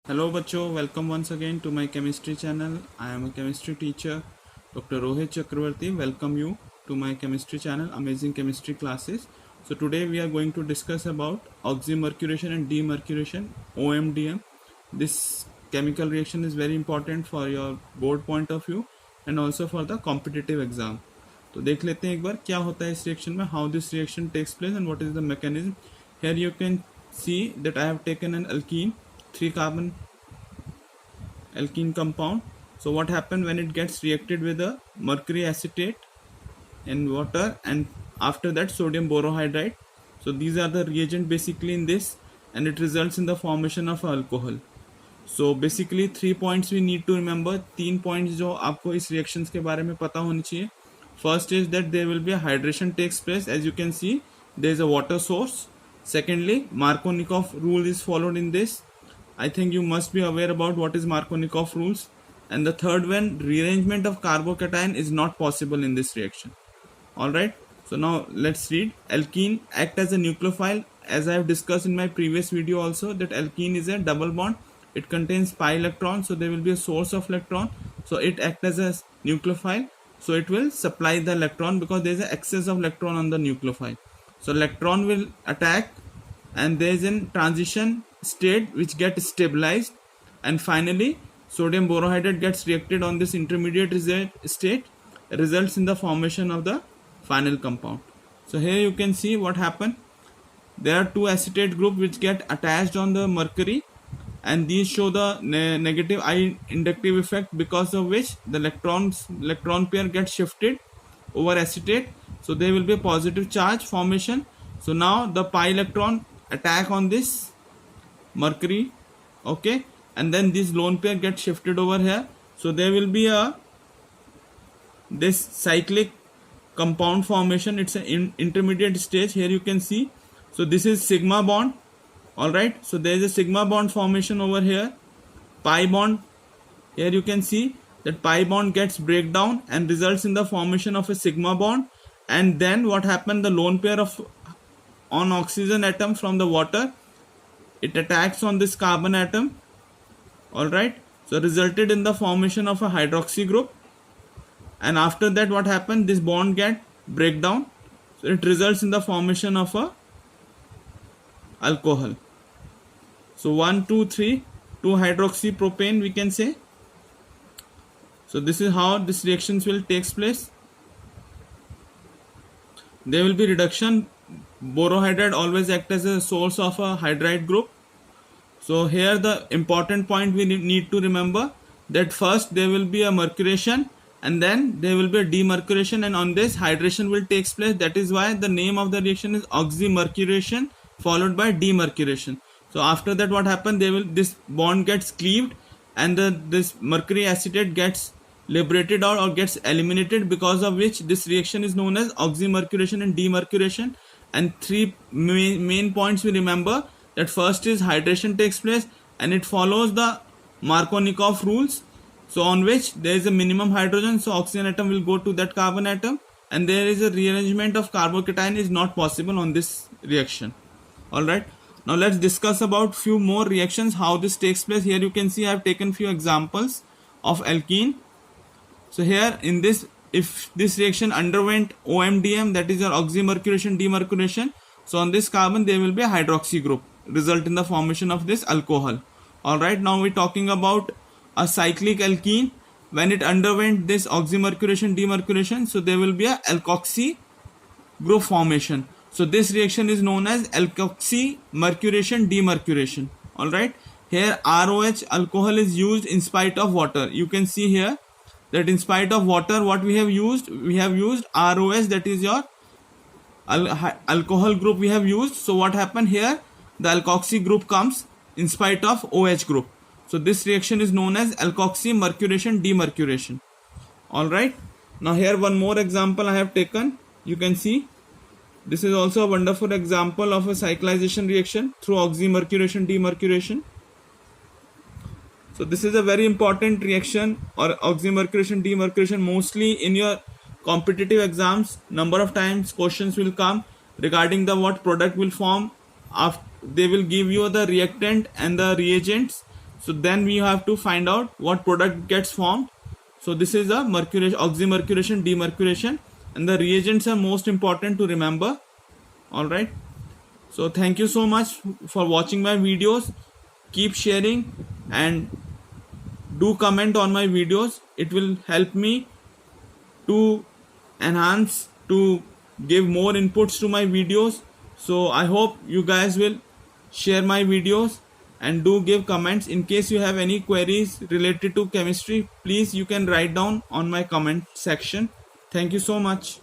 Hello बच्चों, welcome once again to my chemistry channel. I am a chemistry teacher, Dr. Rohit Chakravarti. Welcome you to my chemistry channel, Amazing Chemistry Classes. So today we are going to discuss about oxymercuration and demercuration, OMDM. This chemical reaction is very important for your board point of view and also for the competitive exam. तो देख लेते हैं एक बार क्या होता है इस reaction में, how this reaction takes place and what is the mechanism. Here you can see that I have taken an alkene, 3 carbon alkene compound. So what happens when it gets reacted with a mercury acetate and water, and after that sodium borohydride. So these are the reagent basically in this, and it results in the formation of alcohol. So basically 3 points we need to remember. 3 points जो आपको इस reactions के बारे में पता होनी चाहिए. First is that there will be a hydration takes place. As you can see, there is a water source. Secondly, Markovnikov rule is followed in this. I think you must be aware about what is Markovnikov rules. And the third one, rearrangement of carbocation is not possible in this reaction. Alright, so now let's read. Alkene act as a nucleophile. As I have discussed in my previous video also, that alkene is a double bond. It contains pi electrons, so there will be a source of electron. So it acts as a nucleophile. So it will supply the electron because there is an excess of electron on the nucleophile. So electron will attack, and there is a transition state which gets stabilized, and finally sodium borohydride gets reacted on this intermediate state, results in the formation of the final compound. So here you can see what happened. There are two acetate groups which get attached on the mercury, and these show the negative I inductive effect, because of which the electron pair gets shifted over acetate. So there will be a positive charge formation. So now the pi electron attack on this mercury, okay, and then this lone pair gets shifted over here. So there will be this cyclic compound formation. It's an intermediate stage. Here you can see. So this is sigma bond. All right, so there is a sigma bond formation over here. Pi bond, here you can see that pi bond gets breakdown and results in the formation of a sigma bond. And then what happened, the lone pair of on oxygen atom from the water, it attacks on this carbon atom. All right, so resulted in the formation of a hydroxy group. And after that what happened, this bond get breakdown, so it results in the formation of a alcohol. So 1 2 3 2 hydroxy propane we can say. So this is how this reactions will takes place. There will be reduction. Borohydride always act as a source of a hydride group. So here the important point we need to remember, that first there will be a mercuration and then there will be a demercuration, and on this hydration will takes place. That is why the name of the reaction is oxymercuration followed by demercuration. So after that what happened, this bond gets cleaved, and this mercury acetate gets liberated out or gets eliminated, because of which this reaction is known as oxymercuration and demercuration. And 3 main points we remember, that first is hydration takes place and it follows the Markovnikov rules, so on which there is a minimum hydrogen, so oxygen atom will go to that carbon atom, and there is a rearrangement of carbocation is not possible on this reaction. All right, now let's discuss about few more reactions, how this takes place. Here you can see I have taken few examples of alkene. So here in this, if this reaction underwent OMDM, that is your oxymercuration demercuration, so on this carbon there will be a hydroxy group, result in the formation of this alcohol. All right, now we're talking about a cyclic alkene. When it underwent this oxymercuration demercuration, so there will be a alkoxy group formation. So this reaction is known as alkoxymercuration demercuration. All right, here ROH alcohol is used in spite of water. You can see here that in spite of water, what we have used ROS, that is your alcohol group we have used. So what happened here, the alkoxy group comes in spite of OH group. So this reaction is known as alkoxymercuration demercuration. All right, now here one more example I have taken. You can see this is also a wonderful example of a cyclization reaction through oxymercuration demercuration. So this is a very important reaction, or oxymercuration demercuration. Mostly in your competitive exams, number of times questions will come regarding the what product will form. After they will give you the reactant and the reagents, So then we have to find out what product gets formed. So this is a oxymercuration, demercuration, and the reagents are most important to remember. All right. So thank you so much for watching my videos. Keep sharing and do comment on my videos. It will help me to enhance, to give more inputs to my videos. So I hope you guys will share my videos and do give comments. In case you have any queries related to chemistry, please you can write down on my comment section. Thank you so much.